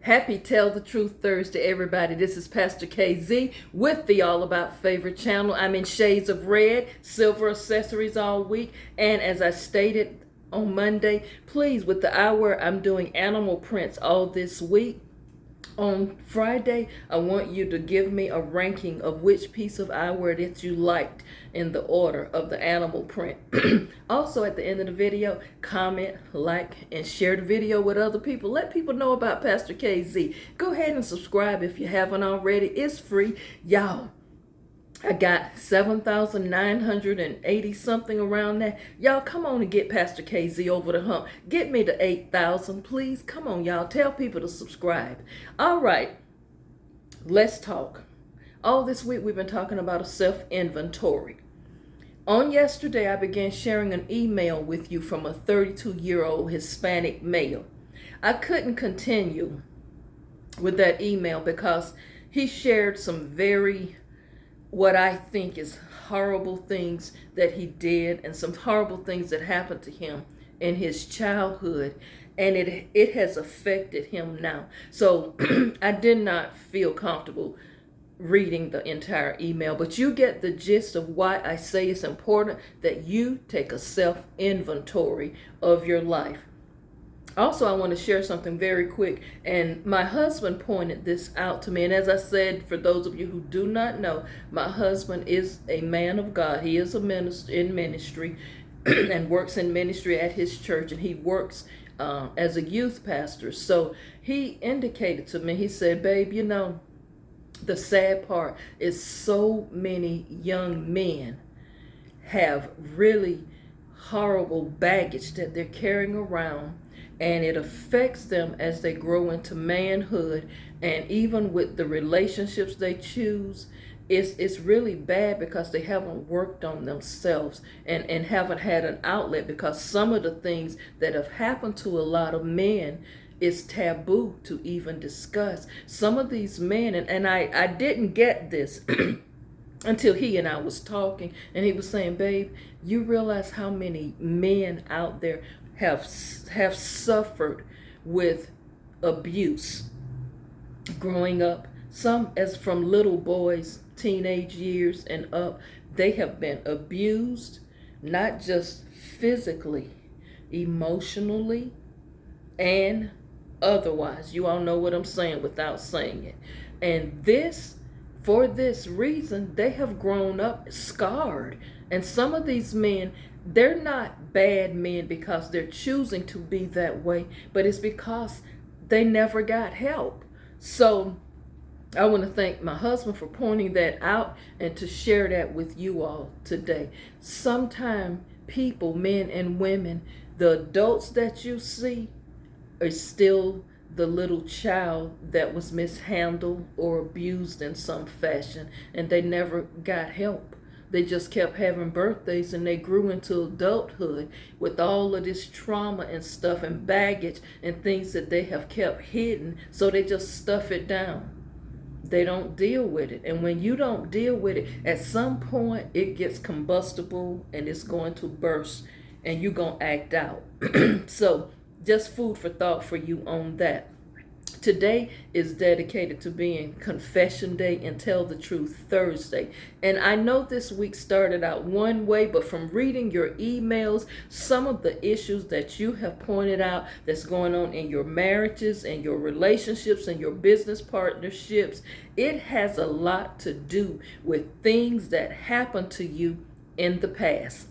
Happy Tell the Truth Thursday, everybody. This is Pastor KZ with the All About Favorite channel. I'm in shades of red, silver accessories all week. And as I stated on Monday, please, with the eyewear, I'm doing animal prints all this week. On Friday, I want you to give me a ranking of which piece of eyewear that you liked in the order of the animal print. Also, at the end of the video, comment, like, and share the video with other people. Let people know about Pastor KZ. Go ahead and subscribe if you haven't already. It's free. Y'all, I got 7,980 something around that. Y'all come on and get Pastor KZ over the hump. Get me to 8,000, please. Come on, y'all. Tell people to subscribe. All right, let's talk. All this week we've been talking about a self-inventory. On yesterday, I began sharing an email with you from a 32-year-old Hispanic male. I couldn't continue with that email because he shared some very what I think is horrible things that he did and some horrible things that happened to him in his childhood, and it has affected him now. So I did not feel comfortable reading the entire email, but you get the gist of why I say it's important that you take a self-inventory of your life. Also, I want to share something very quick, and my husband pointed this out to me. And as I said, for those of you who do not know, my husband is a man of God. He is a minister in ministry and works in ministry at his church, and he works as a youth pastor. So he indicated to me, he said, babe, you know, the sad part is so many young men have really horrible baggage that they're carrying around, and it affects them as they grow into manhood, and even with the relationships they choose. It's really bad because they haven't worked on themselves and haven't had an outlet, because some of the things that have happened to a lot of men is taboo to even discuss. Some of these men, and I didn't get this until he and I was talking, and he was saying, babe, you realize how many men out there have suffered with abuse growing up. Some as from little boys, teenage years and up, they have been abused, not just physically, emotionally, and otherwise. You all know what I'm saying without saying it. And for this reason, they have grown up scarred. And some of these men, they're not bad men because they're choosing to be that way, but it's because they never got help. So I want to thank my husband for pointing that out and to share that with you all today. Sometimes people, men and women, the adults that you see are still the little child that was mishandled or abused in some fashion, and they never got help. They just kept having birthdays, and they grew into adulthood with all of this trauma and stuff and baggage and things that they have kept hidden, so they just stuff it down. They don't deal with it. And when you don't deal with it, at some point it gets combustible and it's going to burst, and you're going to act out. So just food for thought for you on that. Today is dedicated to being Confession Day and Tell the Truth Thursday. And I know this week started out one way, but from reading your emails, some of the issues that you have pointed out that's going on in your marriages and your relationships and your business partnerships, it has a lot to do with things that happened to you in the past.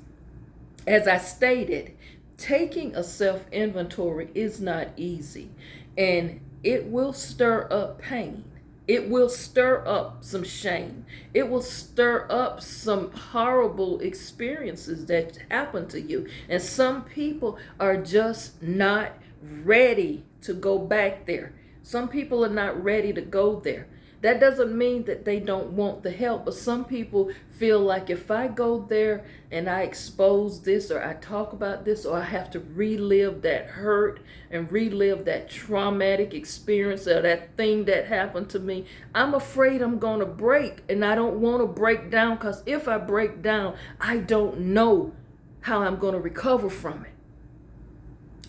As I stated, taking a self-inventory is not easy, and it will stir up pain. It will stir up some shame. It will stir up some horrible experiences that happened to you. And some people are just not ready to go back there. Some people are not ready to go there. That doesn't mean that they don't want the help, but some people feel like if I go there and I expose this, or I talk about this, or I have to relive that hurt and relive that traumatic experience or that thing that happened to me, I'm afraid I'm going to break, and I don't want to break down, because if I break down, I don't know how I'm going to recover from it.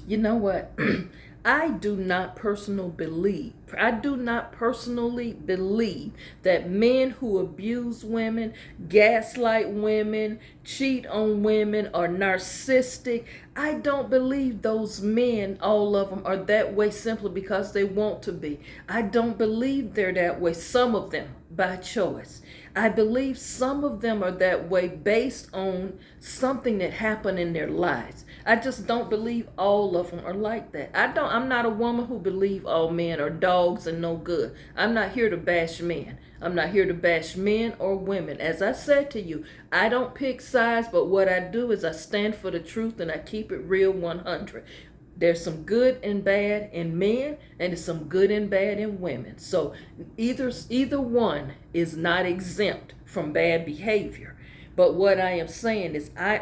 You know what? I do not personally believe that men who abuse women, gaslight women, cheat on women, are narcissistic. I don't believe those men, all of them, are that way simply because they want to be. I don't believe they're that way, some of them by choice. I believe some of them are that way based on something that happened in their lives. I just don't believe all of them are like that. I'm not a woman who believe all men are dogs and no good. I'm not here to bash men. I'm not here to bash men or women. As I said to you, I don't pick sides, but what I do is I stand for the truth and I keep it real 100. There's some good and bad in men, and there's some good and bad in women. So either one is not exempt from bad behavior. But what I am saying is I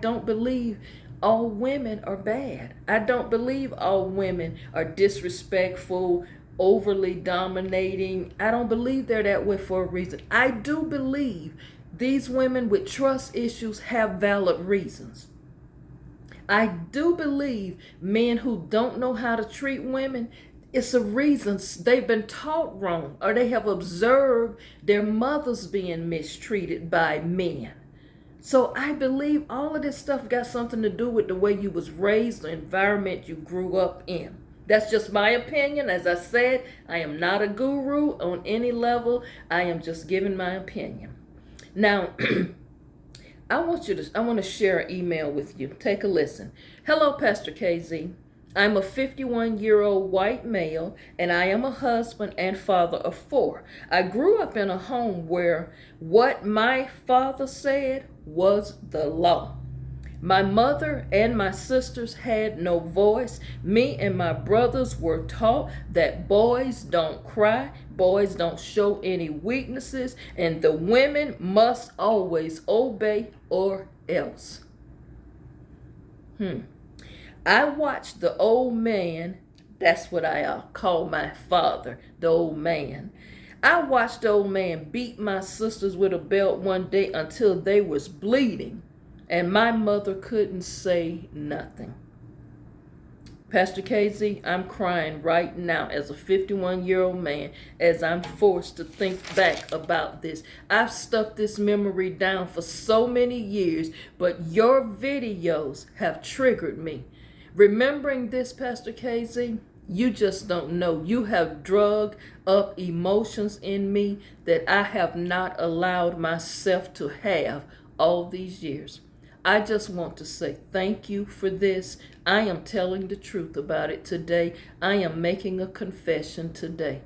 don't believe all women are bad. I don't believe all women are disrespectful, overly dominating. I don't believe they're that way for a reason. I do believe these women with trust issues have valid reasons. I do believe men who don't know how to treat women, it's a reason they've been taught wrong, or they have observed their mothers being mistreated by men. So I believe all of this stuff got something to do with the way you was raised, the environment you grew up in. That's just my opinion. As I said, I am not a guru on any level. I am just giving my opinion. Now, I want to share an email with you. Take a listen. Hello, Pastor KZ. I'm a 51-year-old white male, and I am a husband and father of 4. I grew up in a home where what my father said was the law. My mother and my sisters had no voice. Me and my brothers were taught that boys don't cry, boys don't show any weaknesses, and the women must always obey or else. I watched the old man, that's what I call my father, the old man. I watched the old man beat my sisters with a belt one day until they was bleeding, and my mother couldn't say nothing. Pastor KZ, I'm crying right now as a 51-year-old man as I'm forced to think back about this. I've stuffed this memory down for so many years, but your videos have triggered me. Remembering this, Pastor KZ, you just don't know. You have drugged up emotions in me that I have not allowed myself to have all these years. I just want to say thank you for this. I am telling the truth about it today. I am making a confession today.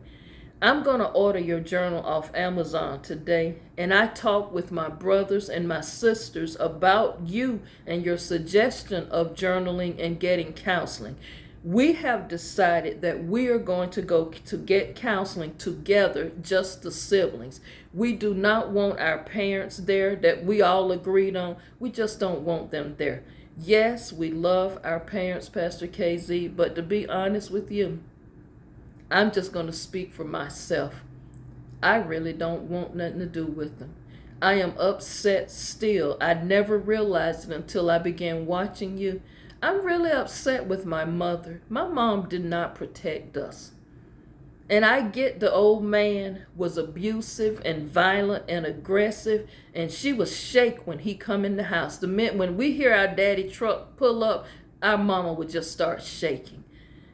I'm going to order your journal off Amazon today, and I talked with my brothers and my sisters about you and your suggestion of journaling and getting counseling. We have decided that we are going to go to get counseling together, just the siblings. We do not want our parents there that we all agreed on. We just don't want them there. Yes, we love our parents, Pastor KZ, but to be honest with you, I'm just going to speak for myself. I really don't want nothing to do with them. I am upset still. I never realized it until I began watching you. I'm really upset with my mother. My mom did not protect us. And I get the old man was abusive and violent and aggressive, and she was shake when he come in the house. When we hear our daddy truck pull up, our mama would just start shaking.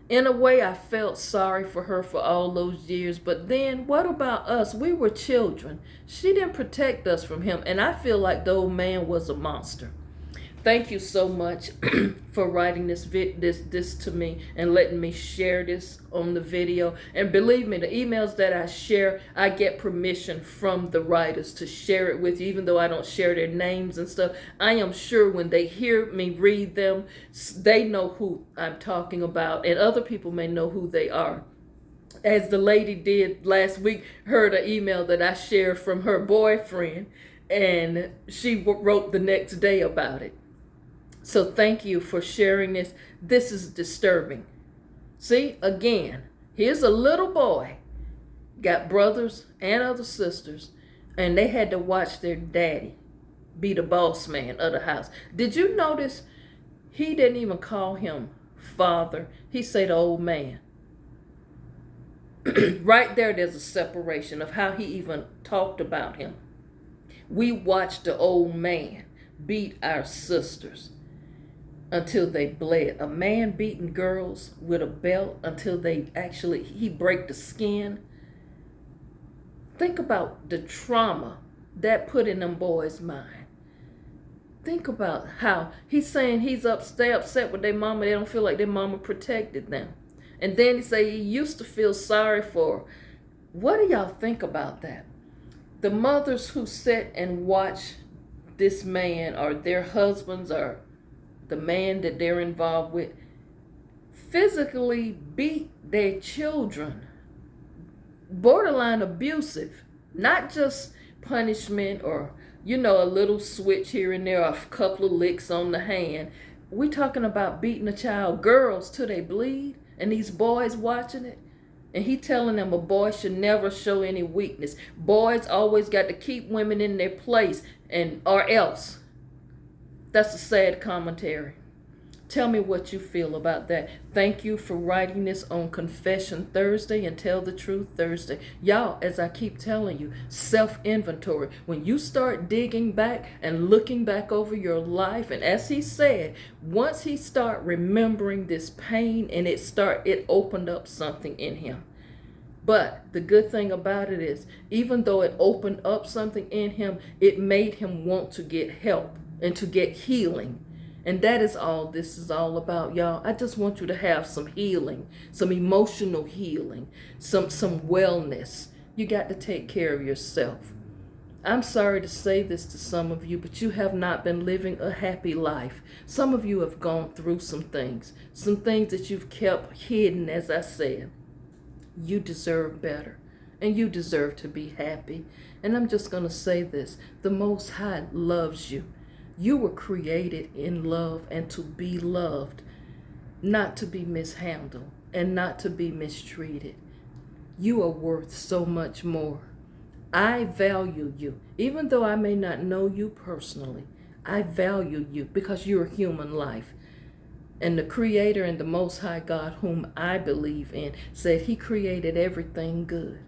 In a way, I felt sorry for her for all those years, but then what about us? We were children. She didn't protect us from him, and I feel like the old man was a monster. Thank you so much for writing this to me and letting me share this on the video. And believe me, the emails that I share, I get permission from the writers to share it with you, even though I don't share their names and stuff. I am sure when they hear me read them, they know who I'm talking about, and other people may know who they are. As the lady did last week, heard an email that I shared from her boyfriend, and she wrote the next day about it. So thank you for sharing this. This is disturbing. See, again, here's a little boy, got brothers and other sisters, and they had to watch their daddy be the boss man of the house. Did you notice he didn't even call him father. He say the old man. Right there's a separation of how he even talked about him. We watched the old man beat our sisters until they bled. A man beating girls with a belt until he break the skin. Think about the trauma that put in them boys' mind. Think about how he's saying they upset with their mama. They don't feel like their mama protected them. And then he say he used to feel sorry for her. What do y'all think about that? The mothers who sit and watch this man or their husbands or the man that they're involved with physically beat their children, borderline abusive, not just punishment or a little switch here and there, a couple of licks on the hand. We talking about beating a child, girls till they bleed, and these boys watching it. And he telling them a boy should never show any weakness. Boys always got to keep women in their place or else. That's a sad commentary. Tell me what you feel about that. Thank you for writing this on Confession Thursday and Tell the Truth Thursday. Y'all, as I keep telling you, self-inventory. When you start digging back and looking back over your life, and as he said, once he start remembering this pain and it opened up something in him. But the good thing about it is, even though it opened up something in him, it made him want to get help and to get healing. And that is all this is all about, y'all. I just want you to have some healing, some emotional healing, some wellness. You got to take care of yourself. I'm sorry to say this to some of you, but you have not been living a happy life. Some of you have gone through some things that you've kept hidden, as I said. You deserve better, and you deserve to be happy. And I'm just going to say this. The Most High loves you. You were created in love and to be loved, not to be mishandled and not to be mistreated. You are worth so much more. I value you. Even though I may not know you personally, I value you because you're a human life. And the Creator and the Most High God, whom I believe in, said he created everything good.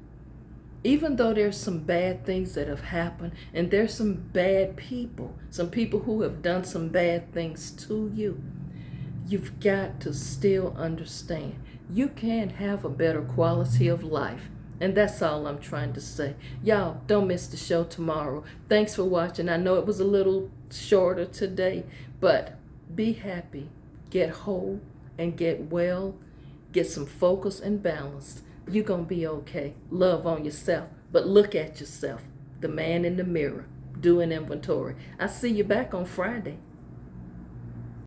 Even though there's some bad things that have happened, and there's some bad people, some people who have done some bad things to you, you've got to still understand you can have a better quality of life. And that's all I'm trying to say. Y'all, don't miss the show tomorrow. Thanks for watching. I know it was a little shorter today, but be happy, get whole, and get well. Get some focus and balance. You're going to be okay. Love on yourself, but look at yourself. The man in the mirror. Do an inventory. I'll see you back on Friday.